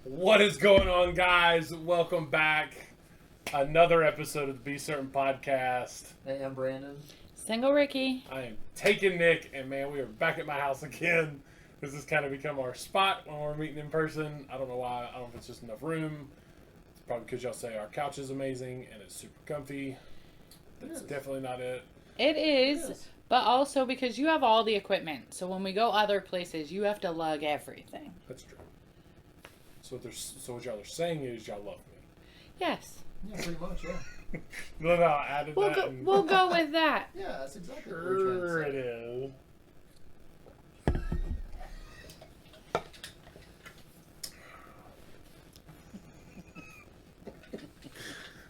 What is going on, guys? Welcome back. Another episode of the B-SRTN podcast. Hey, I'm Brandon. Single Ricky. I am taking Nick, and man, we are back at my house again. This has kind of become our spot when we're meeting in person. I don't know why. I don't know if it's just enough room. It's probably because y'all say our couch is amazing and it's super comfy. That's definitely not it. It is, but also because you have all the equipment. So when we go other places, you have to lug everything. That's true. So what y'all are saying is y'all love me. Yes. Yeah, pretty much, yeah. Look how I added We'll that. go, we'll go with that. Yeah, that's exactly what we're Sure trying it to say.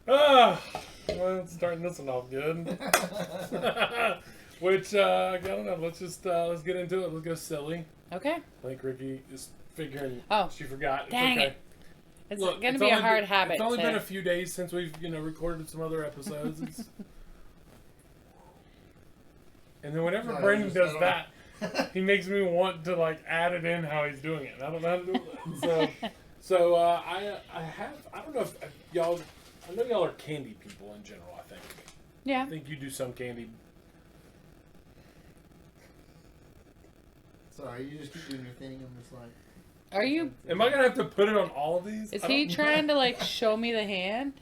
is. Well, it's starting this one off good. Which, I don't know, let's get into it. Let's go silly. Okay. I think Ricky is figuring she forgot. It's Dang okay. it. It's Look, going to be a hard habit. It's only been a few days since we've, recorded some other episodes. And then whenever Brandon does that, he makes me want to add it in how he's doing it. And I don't know how to do that. So I don't know if y'all. I know y'all are candy people in general. I think. Yeah. I think you do some candy. Sorry, you just keep doing your thing. I'm just like. Are you? Am I gonna have to put it on all of these? Is he trying to show me the hand?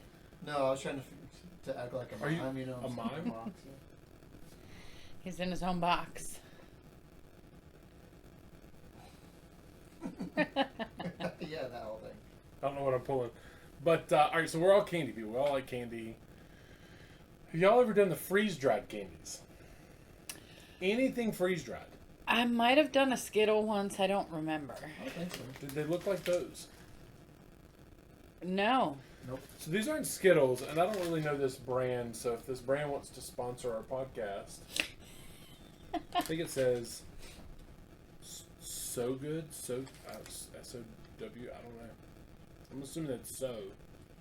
No, I was trying to act like a Are you mime. You know, a mime? Box, He's in his own box. yeah. Yeah, that whole thing. I don't know what I'm pulling. But, alright, so we're all candy people. We all like candy. Have y'all ever done the freeze-dried candies? Anything freeze-dried? I might have done a Skittle once. I don't remember. I think so. Did they look like those? No. Nope. So these aren't Skittles, and I don't really know this brand, so if this brand wants to sponsor our podcast, I think it says So Good, S-O-W, I don't know. I'm assuming it's so.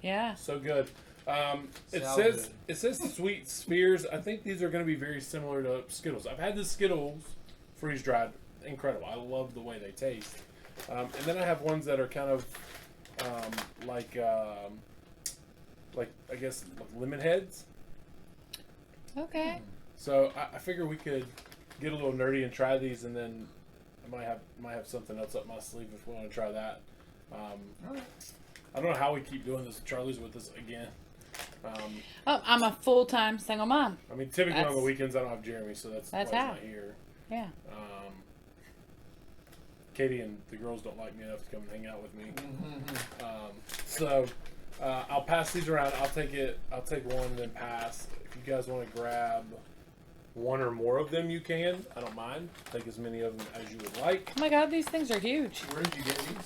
Yeah. So good. It Sound says good. it says Sweet Spheres. I think these are going to be very similar to Skittles. I've had the Skittles freeze dried. Incredible. I love the way they taste. And then I have ones that are kind of like I guess like lemon heads. Okay. So I figure we could get a little nerdy and try these, and then I might have something else up my sleeve if we want to try that. I don't know how we keep doing this. Charlie's with us again. I'm a full-time single mom. I mean, typically on the weekends I don't have Jeremy, so that's why he's how. not here. Yeah. Katie and the girls don't like me enough to come and hang out with me. So I'll pass these around. I'll take one and then pass. If you guys want to grab one or more of them, you can. I don't mind. Take as many of them as you would like. Oh my God, these things are huge. Where did you get these?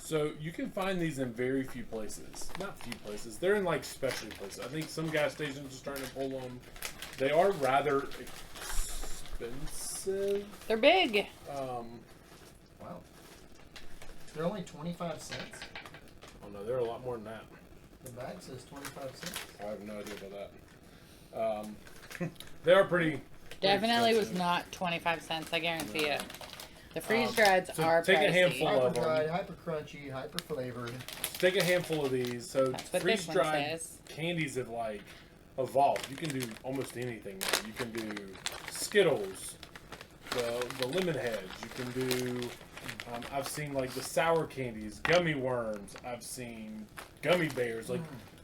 So you can find these in very few places. Not few places. They're in specialty places. I think some gas stations are starting to pull them. They are rather expensive. They're big. Wow. They're only 25 cents. Oh no, they're a lot more than that. The bag says 25 cents. I have no idea about that. They are pretty. Definitely was expensive. not 25 cents, I guarantee you. The freeze-drieds so are take a pricey. handful. Hyper of them. dried, hyper crunchy, hyper flavored. Take a handful of these. So That's what this one freeze-dried says. candies have evolved. You can do almost anything now. You can do Skittles, the lemon heads. You can do. I've seen the sour candies, gummy worms. I've seen gummy bears.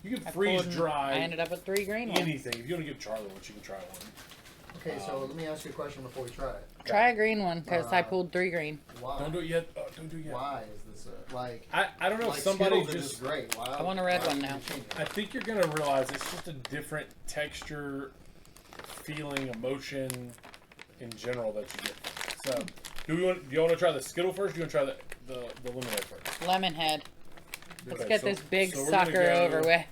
You can freeze dry. I ended up with 3 green ones. anything. If you want to give Charlie one, you can try one. Okay, so let me ask you a question before we try it. Try a green one because I pulled 3 green. Why? Don't do it yet. Don't do it yet. Why is this I don't know if somebody Skittles are just. great. Why, I want a red why one would you now. change it? I think you're gonna realize it's just a different texture, feeling, emotion, in general that you get. So, do you want to try the Skittle first? Or do you want to try the lemonade first? Lemon head. Let's get this big so we're gonna sucker go- over with.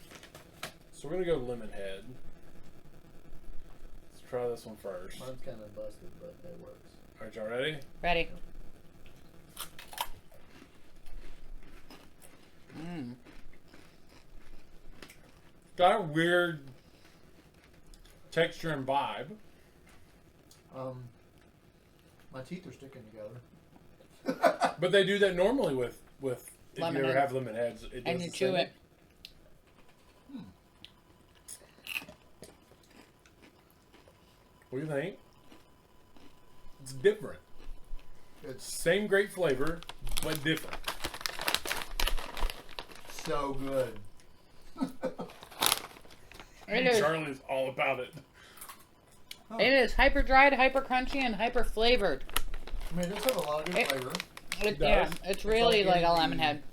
So we're gonna go lemon head. Let's try this one first. Mine's kind of busted, but it works. All right, y'all ready? Ready. Mmm. Got a weird texture and vibe. My teeth are sticking together. But they do that normally with If lemon you ever head. have lemon heads, it does And you the chew same. it. What do you think? It's different. It's Same great flavor, but different. so good. It is. Charlie's all about it. It is hyper dried, hyper crunchy, and hyper flavored. I mean, it does have a lot of good flavor. It Yeah, does. it's really like like a getting lemon the- head.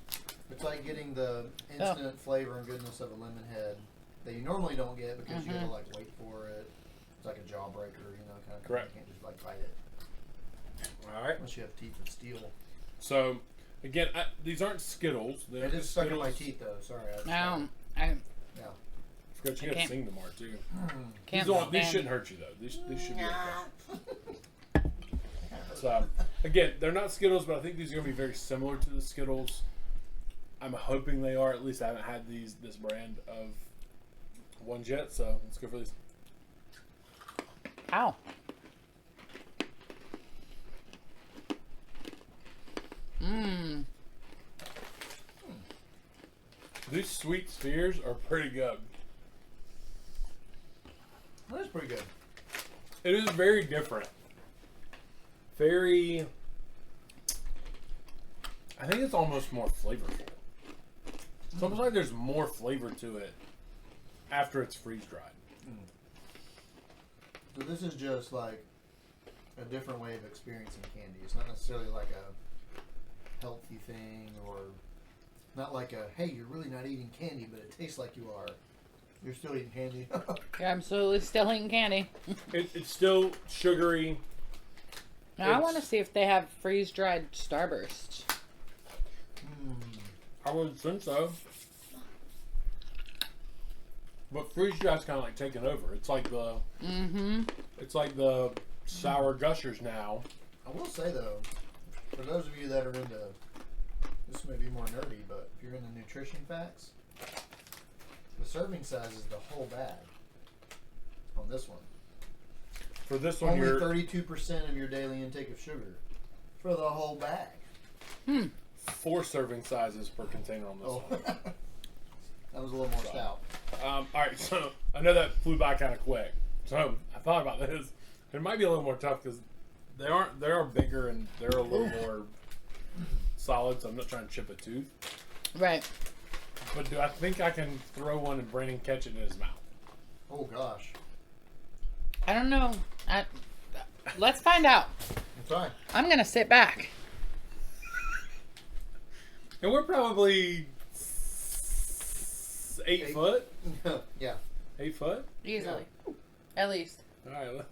It's like getting the instant flavor and goodness of a lemon head that you normally don't get because you gotta like wait for it. It's like a jawbreaker, you know, kind of. Correct. You can't just like bite it All right. unless you have teeth of steel. So, again, these aren't Skittles. They're It is just stuck in my Skittles. teeth though. Sorry. I Yeah. Forgot you I got to can't- sing tomorrow too. can't These stand. shouldn't hurt you though. These should be okay. So, again, they're not Skittles, but I think these are going to be very similar to the Skittles. I'm hoping they are. At least I haven't had this brand of ones yet. So let's go for these. Ow. Mmm. These sweet spheres are pretty good. That's pretty good. It is very different. Very. I think it's almost more flavorful. It's almost like there's more flavor to it after it's freeze dried. So this is just like a different way of experiencing candy. It's not necessarily like a healthy thing or not like a, hey, you're really not eating candy, but it tastes like you are. You're still eating candy. You're absolutely still eating candy. It's still sugary. Now I It's- want to see if they have freeze dried Starbursts. I would think so. But freeze dry's kind of like taking over. It's like the it's like the sour gushers now. I will say though, for those of you that are into, this may be more nerdy, but if you're into nutrition facts, the serving size is the whole bag on this one. For this one, Only you're 32% of your daily intake of sugar for the whole bag. 4 serving sizes per container on this Oh, one. that was a little more stout. All right, so I know that flew by kind of quick. So I thought about this. It might be a little more tough because they are bigger and they're a little more solid. So I'm not trying to chip a tooth. Right. But do I think I can throw one and Brandon catch it in his mouth? Oh gosh, I don't know. Let's find out. that's right. I'm going to sit back. And we're probably 8 foot. Yeah. 8 foot. Easily. At least. All right.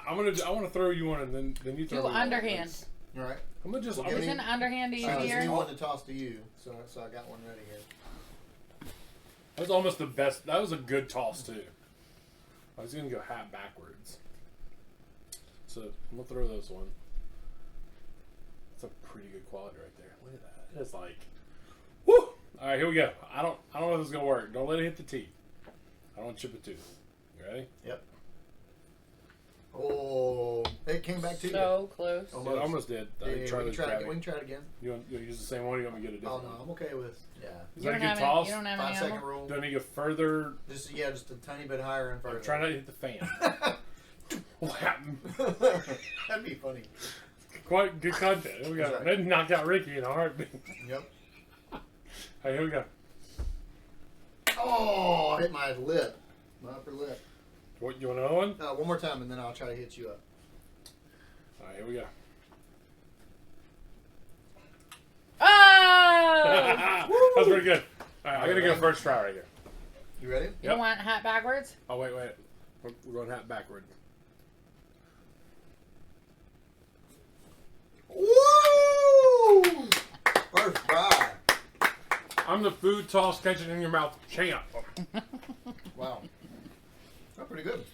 I want to throw you one and then you throw Do me one. underhand. All right. I'm gonna just. Well, I'm give Is gonna, an underhand I just easier? need one to toss to you, so I got one ready here. that was almost the best. That was a good toss too. I was gonna go hat backwards. So I'm gonna throw this one. It's a pretty good quality right there. Look at that. It's like, whoo! All right, here we go. I don't know if this is gonna work. Don't let it hit the teeth. I don't want to chip a tooth. You ready? Yep. Oh, it came back to you. So close. Oh. Yeah, I almost did. Yeah, I tried we, to can try it grab again. We it. can try it again. You want to use the same one? Or you want me to get a Oh different no, one? I'm okay with Is yeah. that a You good don't toss? have any 5 second ammo? rule. Do I need to go further? Just a tiny bit higher and further. I'm trying not to hit the fan. What happened? That'd be funny. Quite good content. Here we go. That's right. Then knock out Ricky in a heartbeat. Yep. Hey, here we go. Oh, I hit my lip, my upper lip. What, you want another one? One more time, and then I'll try to hit you up. All right, here we go. Oh! That's pretty good. All right, I gotta go first try right here. You ready? You don't want hat backwards? Oh wait. We're going hat backward. Woo! First try. I'm the food toss catch it in your mouth champ. Wow. That's pretty good.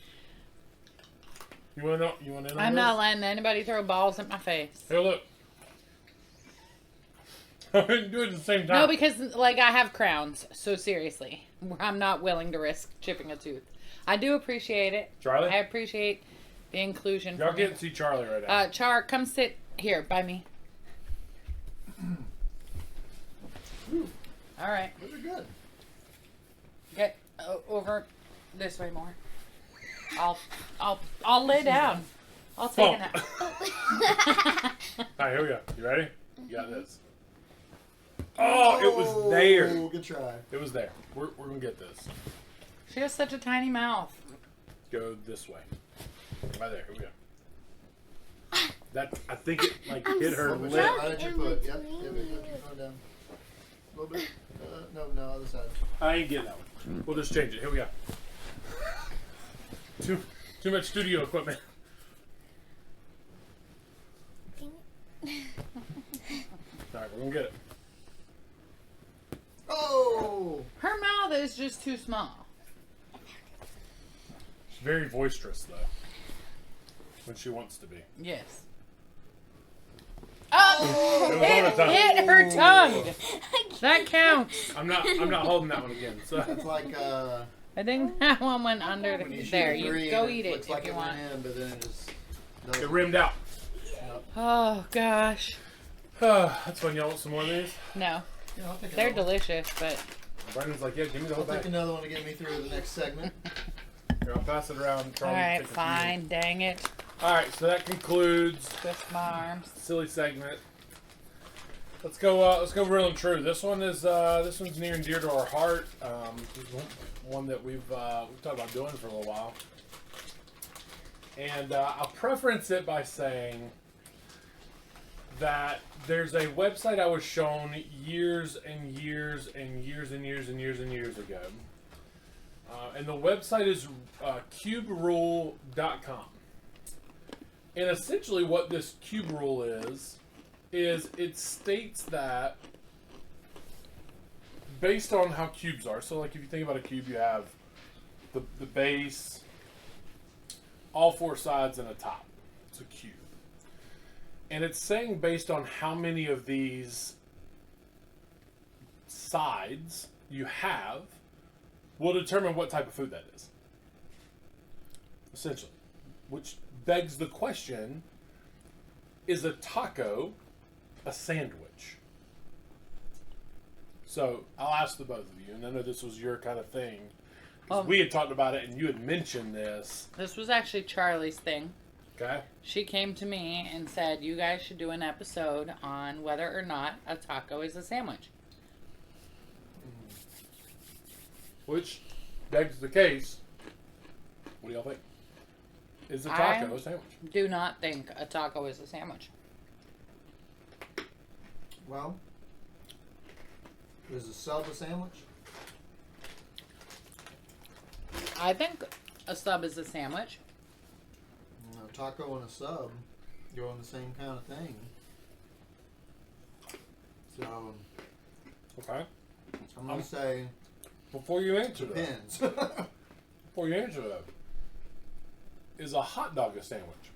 You want to know? You want to know? I'm not letting anybody throw balls at my face. Here, look. I didn't do it at the same time. No, because like I have crowns, so seriously, I'm not willing to risk chipping a tooth. I do appreciate it. Charlie? I appreciate the inclusion. Y'all for me. can't see Charlie right now. Char, come sit here by me. All right. Those are good. Get over this way more. I'll lay down. I'll take a nap. All right, here we go. You ready? You got this. Oh, it was there. Good try. It was there. We're gonna get this. She has such a tiny mouth. Go this way. Right there. Here we go. That I think it like hit her Right lip. at your foot. Yep. Keep going down. A little bit. No, other side. I ain't getting that one. We'll just change it. Here we go. Too much studio equipment. All right, we're gonna get it. Oh! Her mouth is just too small. She's very boisterous though, when she wants to be. Yes. Oh! It was on her tongue. Hit her tongue. That counts. I'm not holding that one again. So It's like I think that one went under when you shoot there. a You three go and eat it looks if like you it want. went in, but then it just it doesn't. rimmed out. Oh gosh. That's fun. Y'all want some more of these? No, Yeah, I'll take they're another one. delicious, but Brandon's like, yeah, give me the whole I'll take bag. another one to get me through the next segment. Here, I'll pass it around. all Charlie, right, take a few. fine. Dang it. All right, so that concludes Twist my arms. silly segment. Let's go real and true. This one's near and dear to our heart. This is one that we've talked about doing for a little while, and I'll preference it by saying that there's a website I was shown years and years and years and years and years and years ago, and the website is cuberule.com. And essentially, what this cube rule is it states that based on how cubes are, so like if you think about a cube, you have the base, all four sides, and a top. It's a cube. And it's saying based on how many of these sides you have will determine what type of food that is. Essentially. Which begs the question, is a taco a sandwich? So I'll ask the both of you, and I know this was your kind of thing. 'Cause we had talked about it, and you had mentioned this. This was actually Charlie's thing. Okay? She came to me and said, you guys should do an episode on whether or not a taco is a sandwich. Which begs the case, what do y'all think? Is a taco a sandwich? Do not think a taco is a sandwich. Well, is a sub a sandwich? I think a sub is a sandwich. A taco and a sub go on the same kind of thing. So Okay. I'm gonna say Before you answer that, depends. before you answer that, is a hot dog a sandwich?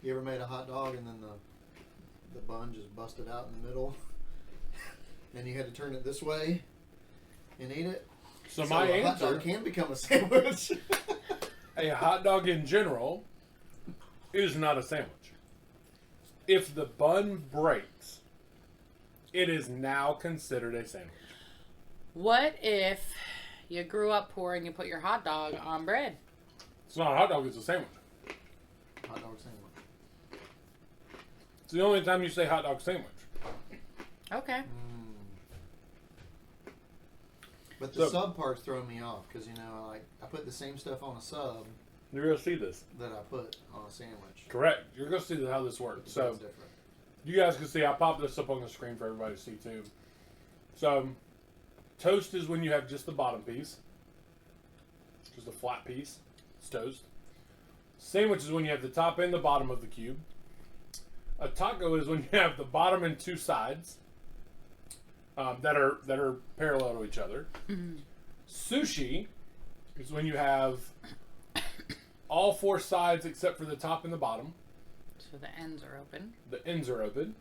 You ever made a hot dog and then the bun just busted out in the middle, and you had to turn it this way and eat it? So my a hot answer, dog can become a sandwich. a hot dog in general is not a sandwich. If the bun breaks, it is now considered a sandwich. What if you grew up poor and you put your hot dog on bread? It's not a hot dog, it's a sandwich. Hot dog sandwich. It's the only time you say hot dog sandwich. Okay. But the So- sub part's throwing me off because like I put the same stuff on a sub You're going to see this. that I put on a sandwich. Correct. You're going to see how this works. So It's different. you guys can see, I'll pop this up on the screen for everybody to see too. So toast is when you have just the bottom piece. Just a flat piece. It's toast. Sandwich is when you have the top and the bottom of the cube. A taco is when you have the bottom and two sides that are parallel to each other. Sushi is when you have all four sides except for the top and the bottom. So the ends are open. The ends are open.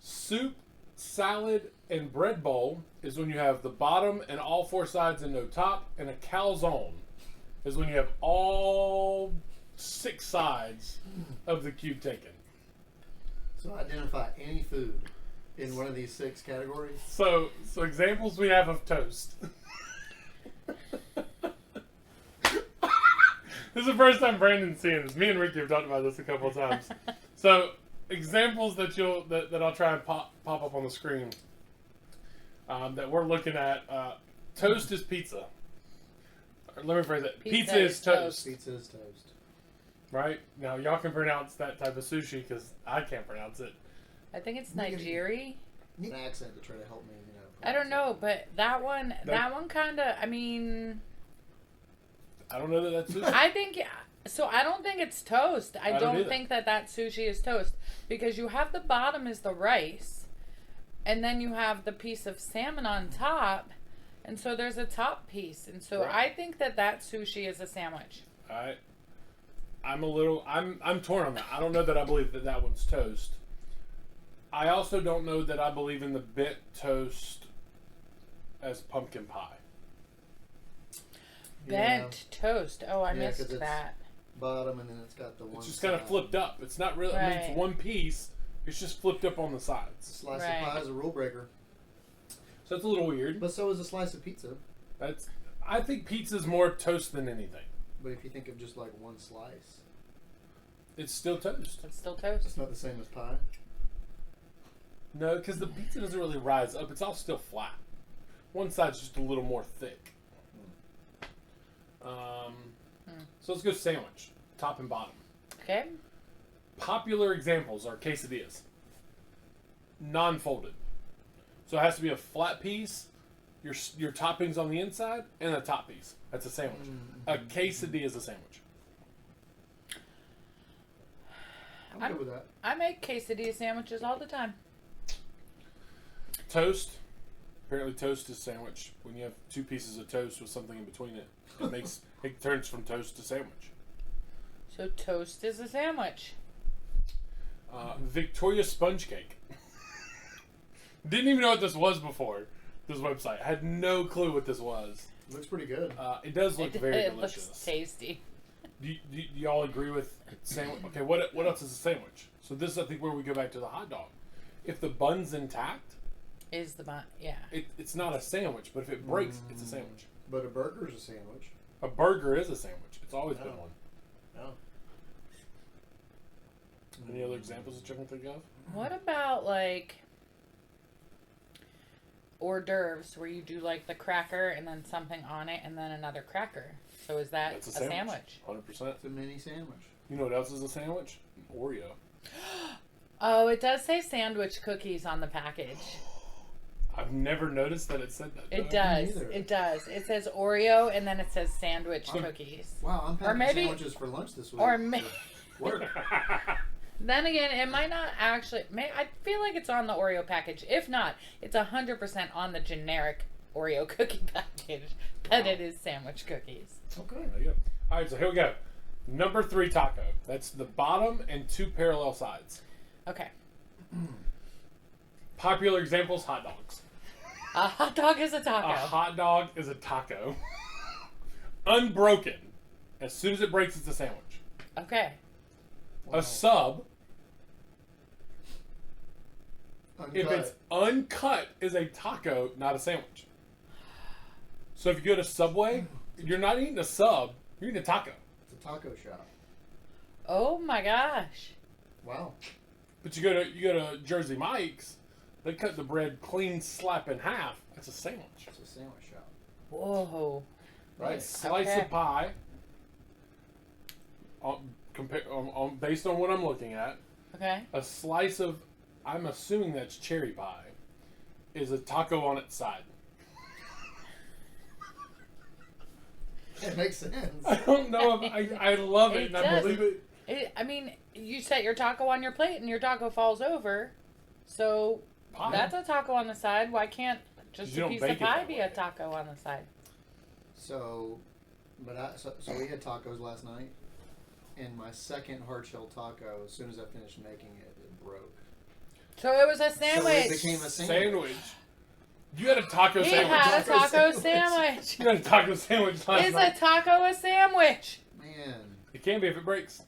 Soup, salad, and bread bowl is when you have the bottom and all four sides and no top. And a calzone is when you have all 6 sides of the cube taken. So identify any food in one of these 6 categories. So examples we have of toast. This is the first time Brandon's seeing this. Me and Ricky have talked about this a couple of times. So examples that I'll try and pop up on the screen that we're looking at. Toast is pizza. Or let me phrase it. Pizza is toast. Pizza is toast. Right? Now y'all can pronounce that type of sushi because I can't pronounce it. I think it's Nigeri. Need an accent to try to help me, I don't know, but that one kind of, I mean... I don't know that that's sushi. I think, so I don't think it's toast. I don't either. think that sushi is toast. Because you have the bottom is the rice, and then you have the piece of salmon on top, and so there's a top piece. And so Right. I think that sushi is a sandwich. I'm torn on that. I don't know that I believe that one's toast. I also don't know that I believe in the bit toast as pumpkin pie. Bent toast. Oh, I 'cause missed it's that. Bottom, and then it's got the one. It's just kind of side. flipped up. It's not really. I mean, it's Right. one piece. It's just flipped up on the sides. Slice Right. of pie is a rule breaker, So it's a little weird. but so is a slice of pizza. I think pizza's more toast than anything. But if you think of just like one slice, It's still toast. It's still toast. it's not the same as pie. No, because the pizza doesn't really rise up. It's all still flat. One side's just a little more thick. So let's go sandwich, top and bottom. Okay. Popular examples are quesadillas. Non-folded. So it has to be a flat piece, your toppings on the inside, and a top piece. That's a sandwich. A quesadilla is a sandwich. I'm good with that. I make quesadilla sandwiches all the time. Toast. Apparently toast is sandwich. When you have 2 pieces of toast with something in between it, it turns from toast to sandwich. So toast is a sandwich. Victoria sponge cake. Didn't even know what this was before this website. I had no clue what this was. Looks pretty good. It does look very it delicious. looks tasty. Do y'all agree with sandwich? Okay, what else is a sandwich? So this is, I think, where we go back to the hot dog. If the bun's intact, Is the bun? Yeah. it's not a sandwich. But if it breaks, it's a sandwich. But a burger's a sandwich. A burger is a sandwich. It's always been Oh. one. No. Any other examples that you can think of? What about like hors d'oeuvres where you do like the cracker and then something on it and then another cracker? So is that That's a sandwich? 100%. It's a mini sandwich. You know what else is a sandwich? Oreo. Oh, it does say sandwich cookies on the package. I've never noticed that it said that. It though. does. neither. It does. It says Oreo and then it says sandwich cookies. Wow, I'm packing maybe- sandwiches for lunch this week. Or may- Work. Then again, it might not actually. I feel like it's on the Oreo package. If not, it's 100% on the generic Oreo cookie package. But it is sandwich cookies. Okay. There you go. All right, so here we go. Number 3 taco. That's the bottom and 2 parallel sides. Okay. Popular examples: hot dogs. A hot dog is a taco. A hot dog is a taco. Unbroken. As soon as it breaks, it's a sandwich. Okay. Wow. A sub, if Uncut. it's uncut, is a taco, not a sandwich. So if you go to Subway, you're not eating a sub, you're eating a taco. It's a taco shop. Oh my gosh. Wow. But you go to Jersey Mike's, they cut the bread clean slap in half. That's a sandwich, It's a sandwich shop. Whoa. right? Nice. Slice Okay. of pie. Based on what I'm looking at, Okay. a slice of, I'm assuming that's cherry pie, is a taco on its side. It makes sense. I don't know if I love it, It and I does. believe it. I mean, you set your taco on your plate and your taco falls over. So Pie. that's a taco on the side. Why can't just You a don't piece bake of it pie that be way. a taco on the side? So we had tacos last night, and my second hard shell taco, as soon as I finished making it, it broke. So it was a So sandwich. it became a Sandwich. You had a taco he sandwich. had a Taco taco sandwich. sandwich. You had a taco sandwich last Is night. a taco a sandwich? Man, It can be if it breaks.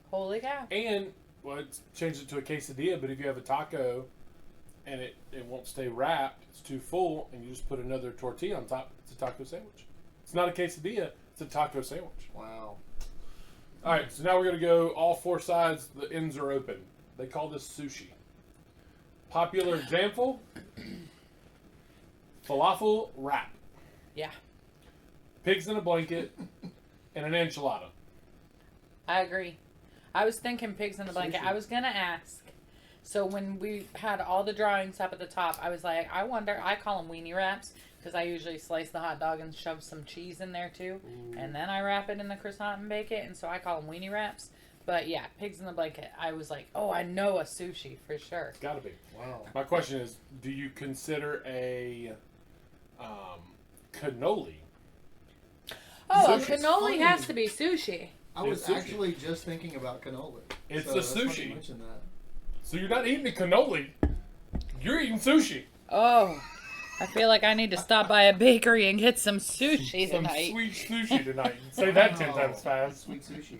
Holy cow. And, well, it's changed it to a quesadilla, but if you have a taco and it won't stay wrapped, it's too full, and you just put another tortilla on top, it's a taco sandwich. It's not a quesadilla, it's a taco sandwich. Wow. All right, so now we're going to go all four sides. The ends are open. They call this sushi. Popular example, falafel wrap. Yeah. Pigs in a blanket and an enchilada. I agree. I was thinking pigs in the blanket. Sushi. I was going to ask. So when we had all the drawings up at the top, I was like, I wonder, I call them weenie wraps because I usually slice the hot dog and shove some cheese in there too. Ooh. And then I wrap it in the croissant and bake it. And so I call them weenie wraps. But yeah, pigs in the blanket. I was like, oh, I know a sushi for sure. It's got to be. Wow. My question is, do you consider a cannoli? Oh, a Sushi. cannoli Funny. has to be sushi. I was It's sushi. actually just thinking about cannoli. It's so a that's funny sushi. you mentioned that. So you're not eating a cannoli. You're eating sushi. Oh, I feel like I need to stop by a bakery and get some sushi Some tonight. sweet sushi tonight. Say that 10 Wow. times fast. Sweet sushi.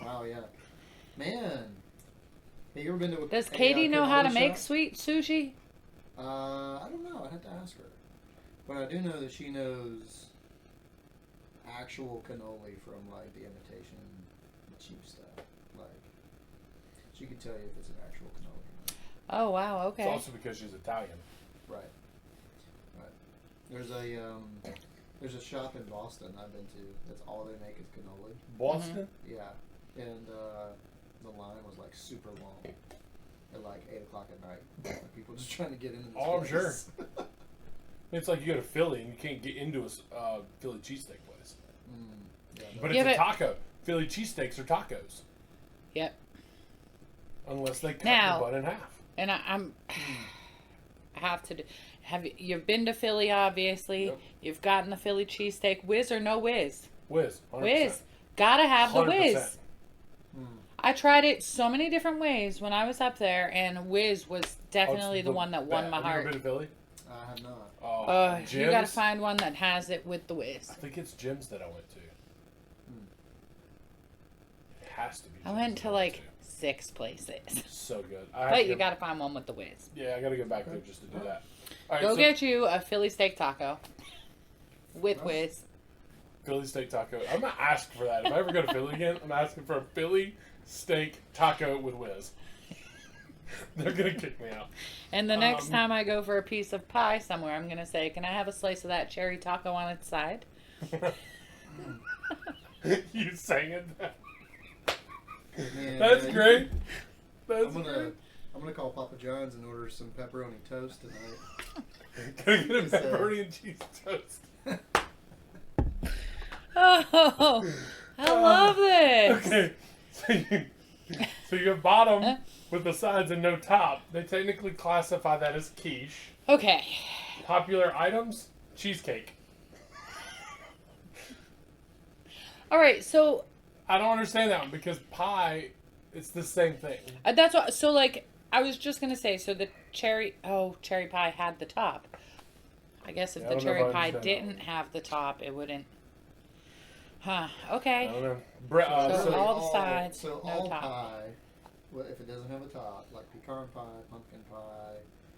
Wow, yeah. Man. Have you ever been to a Does Katie know cannoli how to make shop? sweet sushi? I don't know. I'd have to ask her. But I do know that she knows actual cannoli from, like, the imitation, the cheap stuff. Like, she could tell you if it's an actual cannoli. Oh, wow, It's okay. also because she's Italian. Right. Right. There's a shop in Boston I've been to. That's all they make is cannoli. Boston? Yeah. And the line was like super long at like 8 o'clock at night. Like, people just trying to get into this Oh, I'm place. It's like you go to Philly and you can't get into a Philly cheesesteak place. Yeah, But Yeah, it's a but- taco. Philly cheesesteaks are tacos. Yep. Unless they cut Now- the bun in half. And I'm I have to do. You've been to Philly, obviously. Yep. You've gotten the Philly cheesesteak. Whiz or no whiz? Whiz. 100%. Whiz. Gotta have the 100%. whiz. I tried it so many different ways when I was up there, and whiz was definitely the one that won my Have you heart. ever been to Philly? I have not. Oh, You gotta Jim's? find one that has it with the whiz. I think it's Jim's that I went to. It has to be. I Jim's went that to I like 6 places. So good. I have But to you go- gotta find one with the whiz. Yeah, I gotta go back there just to do that. All right, Go so get you a Philly steak taco with Nice. whiz. Philly steak taco. I'm gonna ask for that. If I ever go to Philly again, I'm asking for a Philly steak taco with whiz. They're gonna kick me out. And the next Um, time I go for a piece of pie somewhere, I'm gonna say, "Can I have a slice of that cherry taco on its side?" You saying that? Man, That's great. That's I'm great. gonna call Papa John's and order some pepperoni toast tonight. Can I get a He said- pepperoni and cheese toast? Oh, I love this. Okay. So you have bottom with the sides and no top. They technically classify that as quiche. Okay. Popular items: cheesecake. All right. So I don't understand that one because pie, it's the same thing. that's what. So like, I was just gonna say. So the cherry pie had the top. I guess if Yeah, I the don't know if cherry I pie understand that didn't one. have the top, it wouldn't. Huh. I Okay. don't know. So all the sides, So no all top. pie, well, if it doesn't have a top, like pecan pie, pumpkin pie,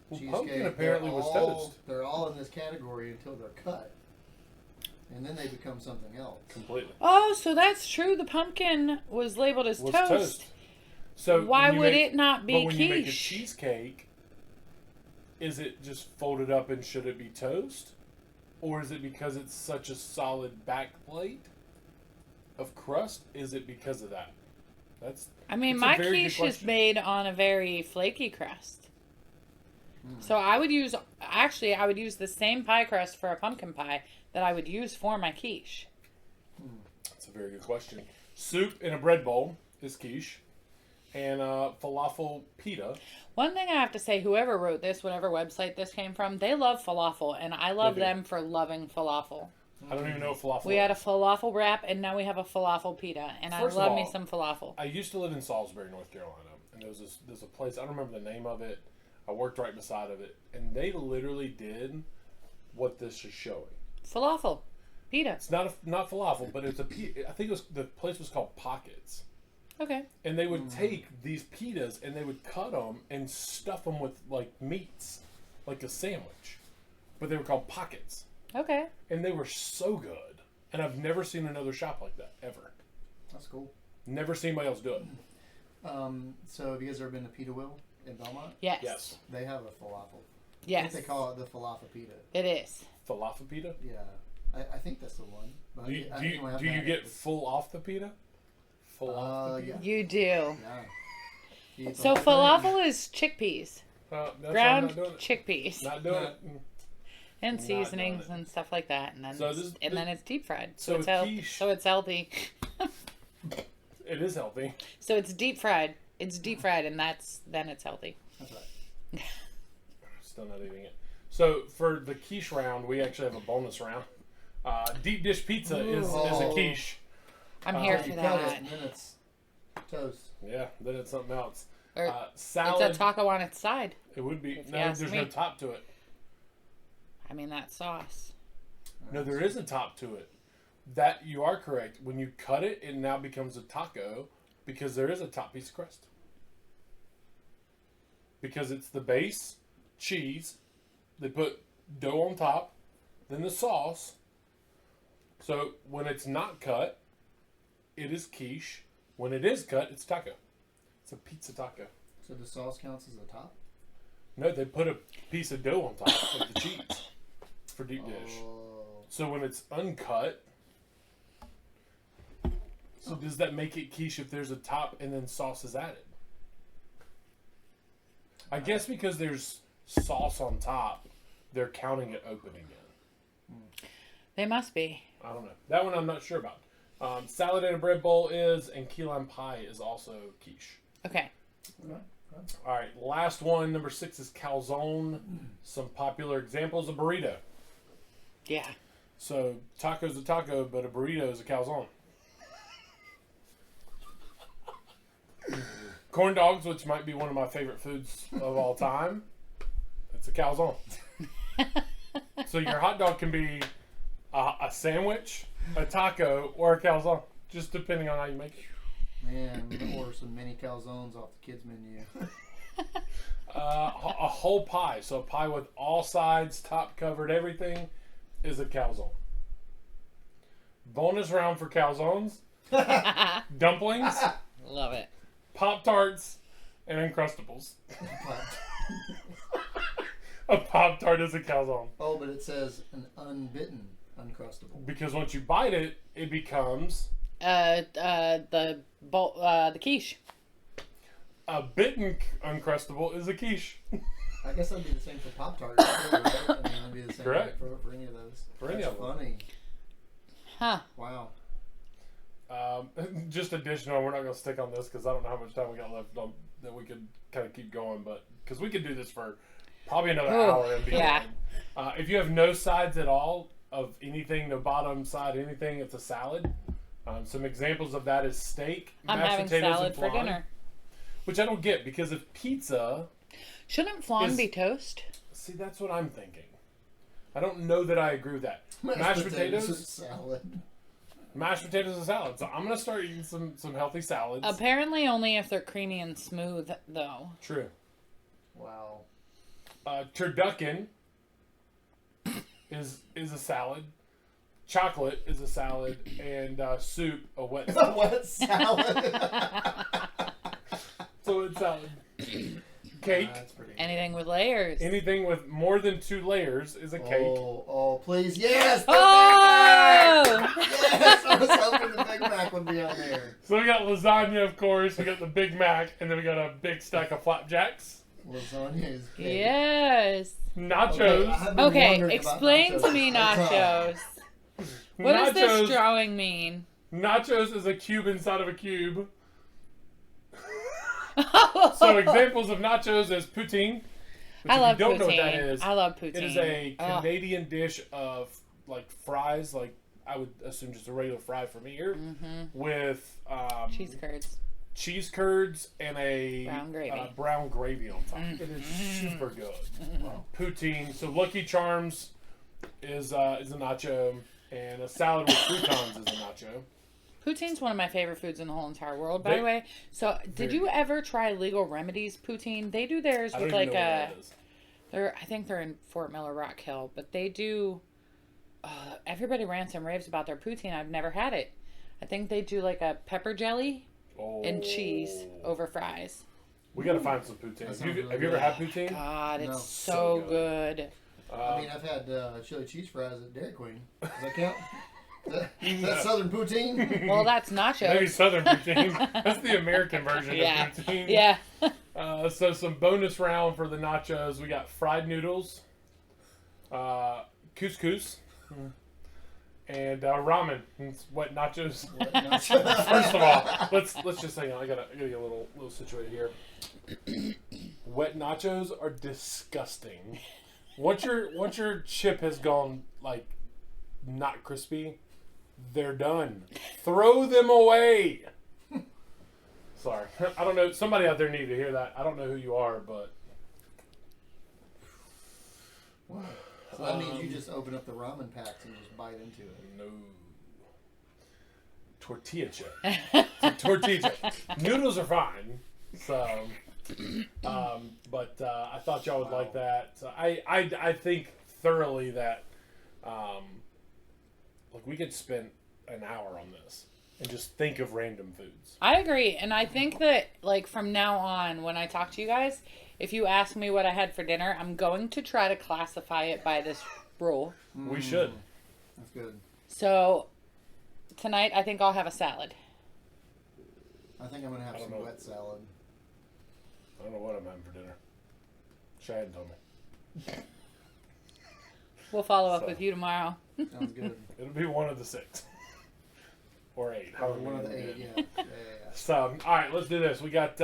Well, cheesecake, pumpkin apparently they're was all- toast. They're all in this category until they're cut, and then they become something else. completely. Oh, so that's true. The pumpkin was labeled as Was toast. So Why when you would make- it not be But when you make a quiche? cheesecake, is it just folded up and should it be toast? Or is it because it's such a solid back plate of crust? Is it because of that? That's I mean, It's a my very good quiche is question. made on a very flaky crust. So I would use the same pie crust for a pumpkin pie that I would use for my quiche. That's a very good question. Soup in a bread bowl is quiche. And falafel pita. One thing I have to say, whoever wrote this, whatever website this came from, they love falafel, and I love They do. them for loving falafel. I don't even know what falafel We had a is. falafel wrap, and now we have a falafel pita, and First of I love me all, some falafel. I used to live in Salisbury, North Carolina, and there's a place, I don't remember the name of it. I worked right beside of it, and they literally did what this is showing. Falafel. Pita. It's not falafel, but it's a pita. I think the place was called Pockets. Okay. And they would take these pitas and they would cut them and stuff them with like meats, like a sandwich. But they were called Pockets. Okay. And they were so good. And I've never seen another shop like that, ever. That's cool. Never seen anybody else do it. So have you guys ever been to Pita Will in Belmont? Yes. Yes. They have a falafel. I Yes. think they call it the falafel pita. It is. Falafel pita? Yeah. I think that's the one. But Do you get full off the pita? Full off the pita? Yeah. You do. Yeah. You eat the So whole thing. falafel is chickpeas. That's why I'm Ground not doing it. chickpeas. Not doing it. And Not doing seasonings it. and stuff like that. And then, So then it's deep fried. so it's quiche- so it's healthy. It is healthy. So it's deep fried. It's deep fried, and then it's healthy. That's right. Still not eating it. So for the quiche round, we actually have a bonus round. Deep dish pizza is a quiche. I'm here You for You cut that. it and then it's toast. Yeah, then it's something else. Or Salad. it's a taco on its side. It would be. If you No, ask there's me. no top to it. I mean, that sauce. No, there is a top to it. That you are correct. When you cut it, it now becomes a taco because there is a top piece of crust. Because it's the base, cheese, they put dough on top, then the sauce. So when it's not cut, it is quiche. When it is cut, it's taco. It's a pizza taco. So the sauce counts as a top? No, they put a piece of dough on top of the cheese for deep dish. Oh. So when it's uncut, so does that make it quiche if there's a top and then sauce is added? I guess because there's sauce on top, they're counting it open again. They must be. I don't know. That one I'm not sure about. Salad in a bread bowl is, and key lime pie is also quiche. Okay. All right, last one, number 6 is calzone. Some popular examples of burrito. Yeah. So taco's a taco, but a burrito is a calzone. Corn dogs, which might be one of my favorite foods of all time, it's a calzone. So your hot dog can be a sandwich, a taco, or a calzone, just depending on how you make it. Man, or some mini calzones off the kids menu. A whole pie, so a pie with all sides, top covered, everything, is a calzone. Bonus round for calzones, dumplings, Love it. Pop-Tarts, and Uncrustables. A Pop-Tart is a calzone. Oh, but it says an unbitten Uncrustable. Because once you bite it, it becomes The quiche. a bitten Uncrustable is a quiche. I guess that'd be the same for Pop-Tarts, too, right? I mean, it'd be the same Correct. for any of those. For any That's of them. funny. Huh. Wow. Just additional, we're not going to stick on this because I don't know how much time we got left on, that we could kind of keep going, but because we could do this for probably another hour and beyond. Yeah. If you have no sides at all of anything, no bottom side, anything, it's a salad. Some examples of that is steak, I'm mashed having potatoes, salad and for flan, dinner. which I don't get because if pizza, Shouldn't flan Is- be toast? see, that's what I'm thinking. I don't know that I agree with that. Mashed potatoes, is salad. mashed potatoes is salad. So I'm gonna start eating some healthy salads. Apparently only if they're creamy and smooth, though. True. Wow. Turducken is a salad. Chocolate is a salad, and soup a wet salad. What salad? So it's salad. Cake. That's pretty. Anything with layers. Anything with more than 2 layers is a cake. Oh, please, yes! The Oh! Big Mac! Yes, I was hoping the Big Mac would be on there. So we got lasagna, of course. We got the Big Mac, and then we got a big stack of flapjacks. Lasagna is big. Yes. Nachos. I've been Okay, wondering about explain nachos to me this whole time. nachos. What does this Nachos. drawing mean? Nachos is a cube inside of a cube. So examples of nachos is poutine. Which I if love you don't know what poutine. that is, I love poutine. it is a Ugh. Canadian dish of like fries, like I would assume just a regular fry from here, with Cheese curds. cheese curds and a Brown gravy. brown gravy on top. It is super good. Poutine. So Lucky Charms is a nacho, and a salad with croutons is a nacho. Poutine's one of my favorite foods in the whole entire world, by the way. So, did you ever try Legal Remedies poutine? They do theirs with like a. I think they're in Fort Miller, Rock Hill, but they do. Everybody rants and raves about their poutine. I've never had it. I think they do like a pepper jelly and cheese over fries. We gotta find some poutine. Have you ever had poutine? God, it's so good. I mean, I've had chili cheese fries at Dairy Queen. Does that count? Is that Southern poutine? Well, that's nachos. Maybe Southern poutine. That's the American version of poutine. Yeah. So some bonus round for the nachos. We got fried noodles, couscous, and ramen. It's wet nachos. First of all, let's just hang on. I gotta get a little situated here. Wet nachos are disgusting. Once your chip has gone like not crispy, they're done. Throw them away. Sorry, I don't know. Somebody out there needed to hear that. I don't know who you are, but so that means you just open up the ramen packs and just bite into it. No. Tortilla chip. Tortilla chip. Noodles are fine. So, but I thought y'all would like that. So I think thoroughly that, like we could spend an hour on this and just think of random foods. I agree, and I think that like from now on, when I talk to you guys, if you ask me what I had for dinner, I'm going to try to classify it by this rule. We should. That's good. So tonight, I think I'll have a salad. I think I'm gonna have some wet salad. I don't know what I'm having for dinner. Shad told me. We'll follow up with you tomorrow. Sounds good. It'll be one of the 6. Or 8. One of the 8, yeah. So, all right, let's do this. We got,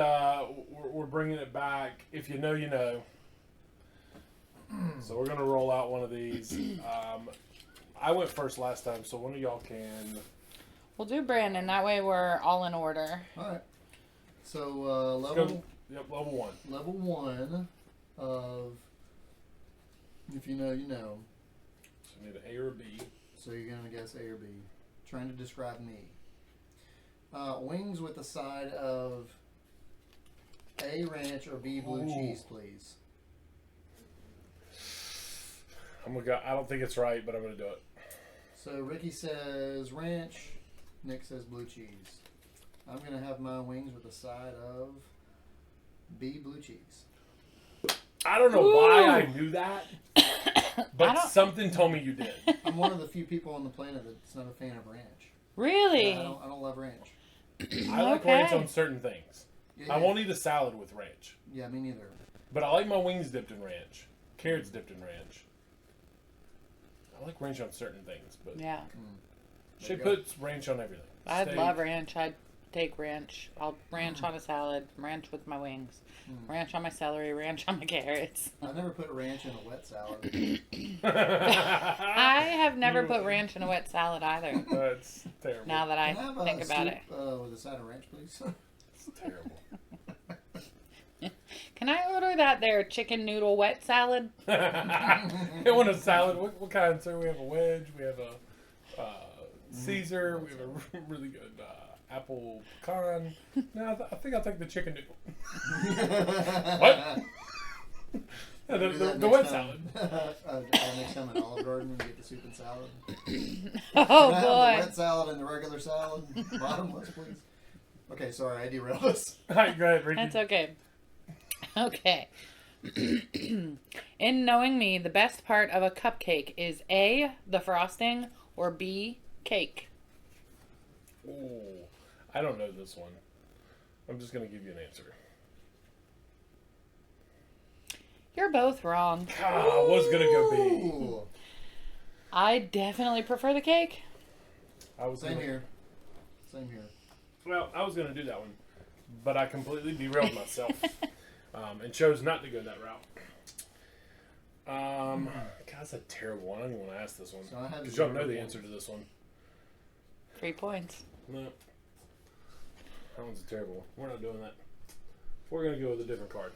we're bringing it back. If you know, you know. So we're going to roll out one of these. I went first last time, so one of y'all can. We'll do Brandon. That way we're all in order. All right. So, level 1. Level 1 of if you know, you know. So we need an A or a B. So you're going to guess A or B. Trying to describe me. Wings with a side of A, ranch, or B, blue cheese, please. I don't think it's right, but I'm going to do it. So Ricky says ranch. Nick says blue cheese. I'm going to have my wings with a side of B, blue cheese. I don't know why I knew that, but something told me you did. I'm one of the few people on the planet that's not a fan of ranch. Really? Yeah, I don't love ranch. I like ranch on certain things. Yeah, I won't eat a salad with ranch. Yeah, me neither. But I like my wings dipped in ranch. Carrots dipped in ranch. I like ranch on certain things, but yeah. She puts ranch on everything. I'd love ranch. I'd take ranch. I'll ranch on a salad. Ranch with my wings. Ranch on my celery. Ranch on my carrots. I never put ranch in a wet salad. I have never put ranch in a wet salad either. That's terrible. Now that I think about it. With a side of ranch, please. It's terrible. Can I order that there chicken noodle wet salad? You want a salad? What kind, sir? We have a wedge. We have a Caesar. We have a really good apple pecan. No, I think I'll take the chicken noodle. What? Yeah, the wet salad. Next time at Olive Garden, we get the soup and salad. Oh, Can I have boy. the wet salad and the regular salad. Bottomless, please. Okay, sorry, I derailed us. All right, go ahead, Ricky. That's okay. Okay. In knowing me, the best part of a cupcake is A, the frosting, or B, cake. Ooh, I don't know this one. I'm just going to give you an answer. You're both wrong. I was going to go B. Ooh. I definitely prefer the cake. Same here. Same here. Well, I was going to do that one, but I completely derailed myself and chose not to go that route. God, that's a terrible one. I don't even want to ask this one. Because y'all know the answer to this one. 3 points. No. That one's a terrible one. We're not doing that. We're going to go with a different card.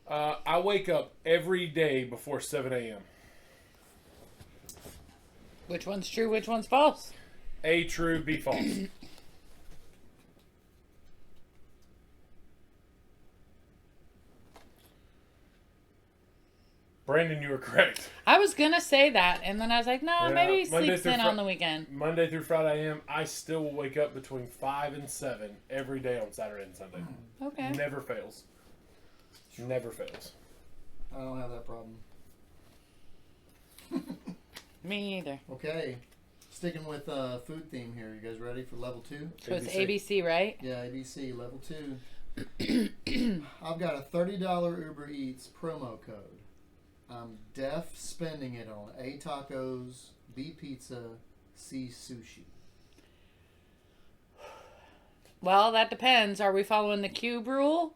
I wake up every day before 7 a.m. Which one's true? Which one's false? A true, B false. Brandon, you were correct. I was gonna say that, and then I was like, no, Yeah, maybe he Monday sleeps through in on the weekend. Monday through Friday I am. I still will wake up between 5 and 7 every day on Saturday and Sunday. Okay. Never fails. Never fails. I don't have that problem. Me either. Okay. Sticking with food theme here. You guys ready for level 2? So it's ABC, right? Yeah, ABC, level 2. I've got a $30 Uber Eats promo code. I'm def spending it on A tacos, B pizza, C sushi. Well, that depends. Are we following the cube rule?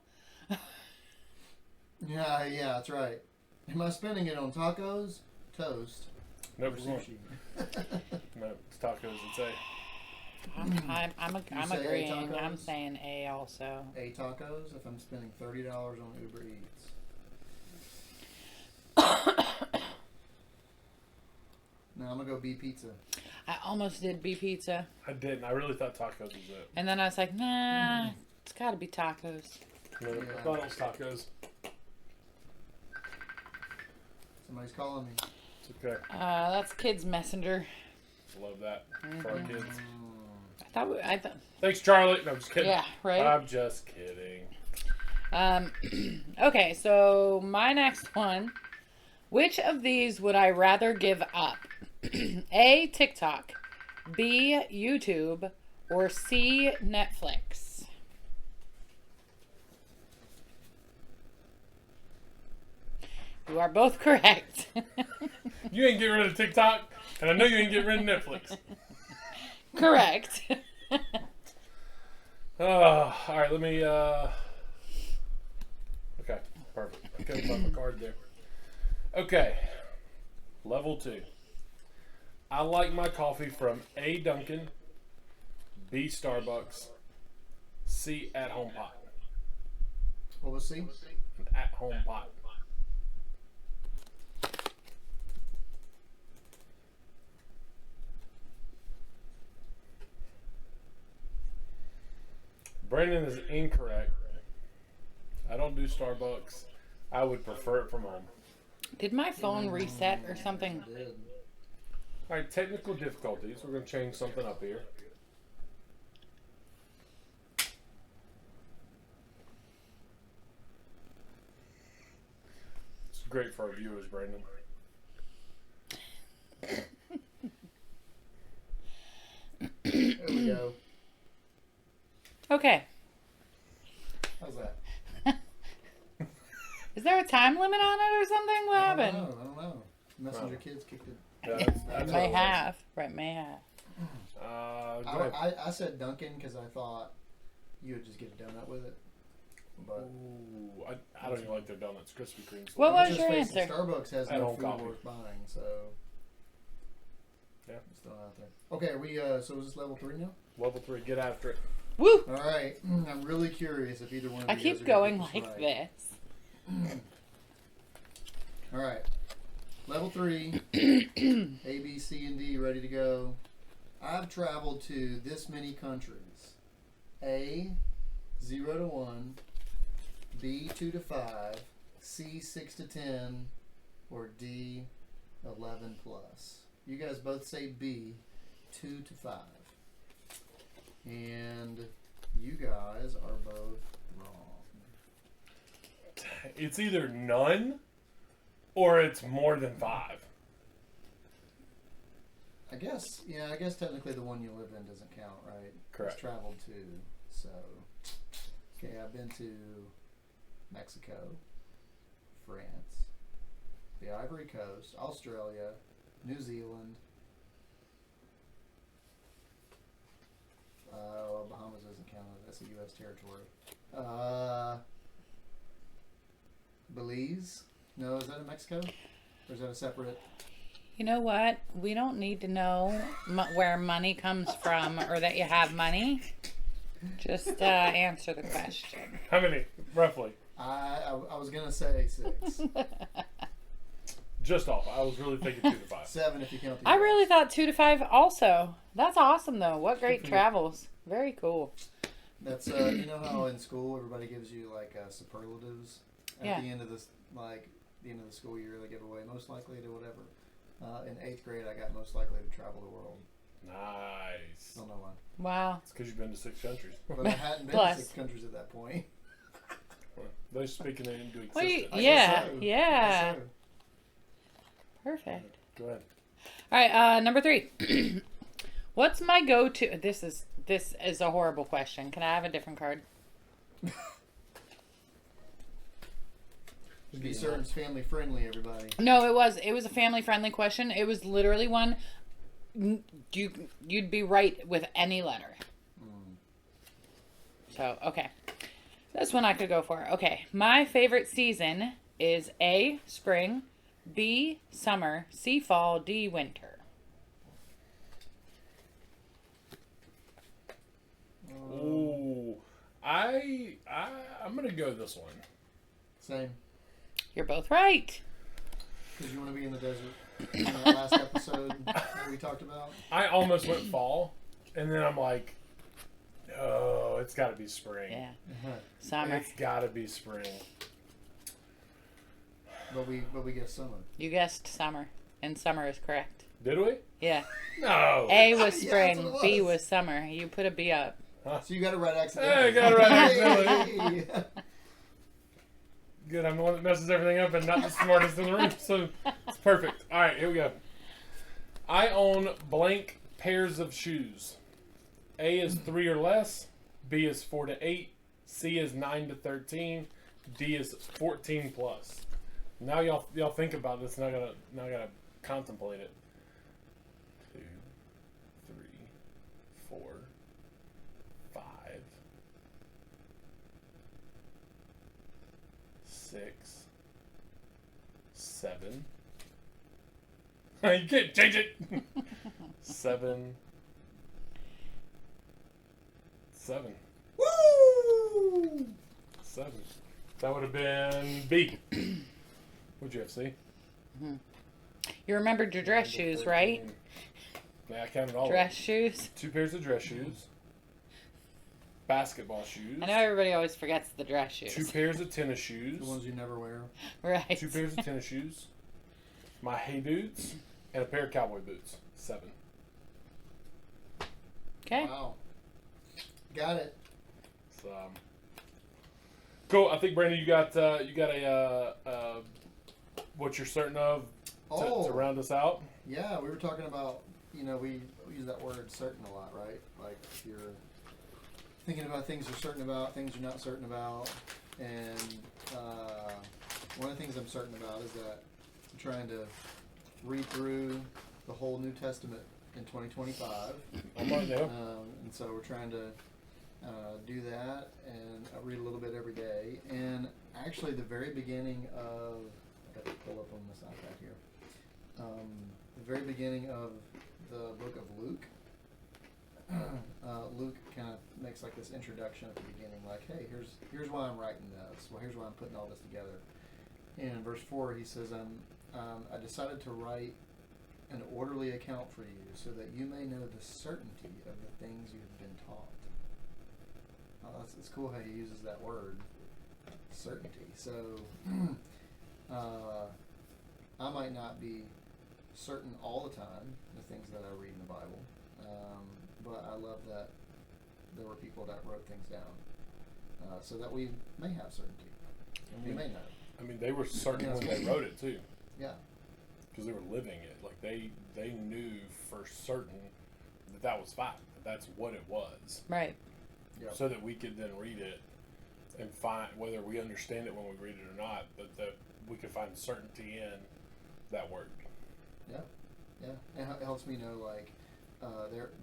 Yeah, that's right. Am I spending it on tacos, toast, Nope, or it's not. sushi? No, it's tacos. It's A. I'm say A agreeing. tacos? I'm saying A also. A tacos if I'm spending $30 on Uber Eats. No, I'm going to go B pizza. I almost did B pizza, I didn't. I really thought tacos was it. and then I was like, nah, it's got to be tacos. No, Yeah. I thought it was tacos. Somebody's calling me. It's okay. That's Kids Messenger. Love that for our kids. I thought. Thanks, Charlie. No, I'm just kidding. Yeah, right. I'm just kidding. Okay, so my next one. Which of these would I rather give up? A, TikTok, B, YouTube, or C, Netflix? You are both correct. You ain't getting rid of TikTok, and I know you ain't getting rid of Netflix. Correct. All right, let me. Okay, perfect. I couldn't find my card there. Okay, level 2. I like my coffee from A, Dunkin', B, Starbucks, C, At Home Pot. What was C? An At Home Pot. Brandon is incorrect. I don't do Starbucks. I would prefer it from home. Did my phone reset or something? I did. All right, technical difficulties. We're going to change something up here. It's great for our viewers, Brandon. There we go. Okay. How's that? Is there a time limit on it or something? What I happened? don't know. Messenger kids kicked it. Yeah, that's May all it have. Right, may have. was. Go ahead. I said Dunkin' because I thought you would just get a donut with it. But Ooh, I don't even like their donuts. Krispy Kreme's. What was just your face it, answer? Starbucks has I no don't food copy. worth buying, so Yeah. it's still out there. Okay, are we so is this level 3 now? Level 3, get after it. Woo! All right, I'm really curious if either one of I you guys keep are gonna going get like right. this. All right, level 3, A, B, C, and D, ready to go. I've traveled to this many countries: A, 0 to 1, B, 2 to 5, C, 6 to 10, or D, 11 plus. You guys both say B, 2 to 5. And you guys are both wrong. It's either none or it's more than 5. I guess technically the one you live in doesn't count, right? Correct. It's traveled to, so. Okay, I've been to Mexico, France, the Ivory Coast, Australia, New Zealand. Bahamas doesn't count. That's a U.S. territory. Belize? No, is that in Mexico? Or is that a separate? You know what? We don't need to know where money comes from or that you have money. Just answer the question. How many, roughly? I was gonna say 6. Just off. I was really thinking 2 to 5. 7 if you count the I US. really thought 2 to 5 also. That's awesome though. What great travels. Very cool. That's you know how in school everybody gives you like superlatives at the end of this, like the end of the school year, they give away most likely to whatever. In 8th grade, I got most likely to travel the world. Nice. I don't know why, Wow. It's because you've been to 6 countries. but I hadn't been Plus. to 6 countries at that point. They speaking they didn't do Well, existence. I yeah, guess so. I yeah. guess so. Perfect. Go ahead. All right, number 3. What's my go-to? This is a horrible question. Can I have a different card? Be certain's family friendly, everybody. No, it was a family friendly question. It was literally one you'd be right with any letter. So, okay. This one I could go for. Okay. My favorite season is A, spring, B, summer, C, fall, D, winter. Ooh. I'm gonna go this one. Same. You're both right. Because you want to be in the desert. In that last episode that we talked about. I almost went fall, and then I'm like, oh, it's got to be spring. Yeah. Summer. It's got to be spring. But we guessed summer. You guessed summer, and summer is correct. Did we? Yeah. No. A was Yeah, spring, that's what it B was. was summer. You put a B up. So you got it right accidentally. Hey, I got it right accidentally. Hey. Good. I'm the one that messes everything up and not the smartest in the room, so it's perfect. All right, here we go. I own blank pairs of shoes. A is 3 or less. B is 4 to 8. C is 9 to 13. D is 14 plus. Now y'all think about this. Now I gotta contemplate it. 2, 3, 4, 5, 6, 7. You can't change it. 7. Woo! 7. That would have been B. What'd you have, C? You remembered your dress shoes, right? Yeah, I counted all Dress of shoes. them. 2 pairs of dress shoes. Basketball shoes. I know everybody always forgets the dress shoes. 2 pairs of tennis shoes. The ones you never wear. Right. 2 pairs of tennis shoes. My hay boots. And a pair of cowboy boots. 7. Okay. Wow. Got it. So, cool. I think Brandon, you got a what you're certain of to round us out. Yeah, we were talking about, we use that word certain a lot, right? Like if you're thinking about things you're certain about, things you're not certain about. And one of the things I'm certain about is that I'm trying to read through the whole New Testament in 2025. I'm on there. And so we're trying to do that, and I read a little bit every day. And actually, the very beginning of, I got to pull up on this iPad here. The very beginning of the book of Luke. Luke kind of makes like this introduction at the beginning, like, "Hey, here's why I'm writing this. Well, here's why I'm putting all this together." And in verse 4, he says, "I decided to write an orderly account for you, so that you may know the certainty of the things you have been taught." It's cool how he uses that word, certainty. So, I might not be certain all the time the things that I read in the Bible, but I love that there were people that wrote things down, so that we may have certainty, and we may know. I mean, they were certain when they wrote it too. Yeah. Because they were living it. Like they knew for certain that was fact. That's what it was. Right. Yep. So that we could then read it and find whether we understand it when we read it or not, but that we could find certainty in that word. Yeah, yeah, and it helps me know like there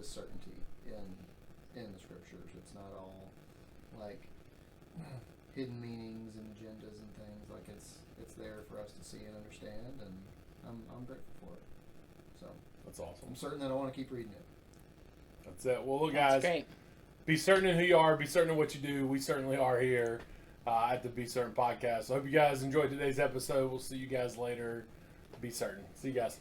is certainty in the scriptures. It's not all like hidden meanings and agendas and things. Like it's there for us to see and understand, and I'm grateful for it. So That's awesome. I'm certain that I want to keep reading it. That's it. Well, look, That's guys. great. be certain in who you are. Be certain in what you do. We certainly are here at the Be Certain podcast. I hope you guys enjoyed today's episode. We'll see you guys later. Be certain. See you guys.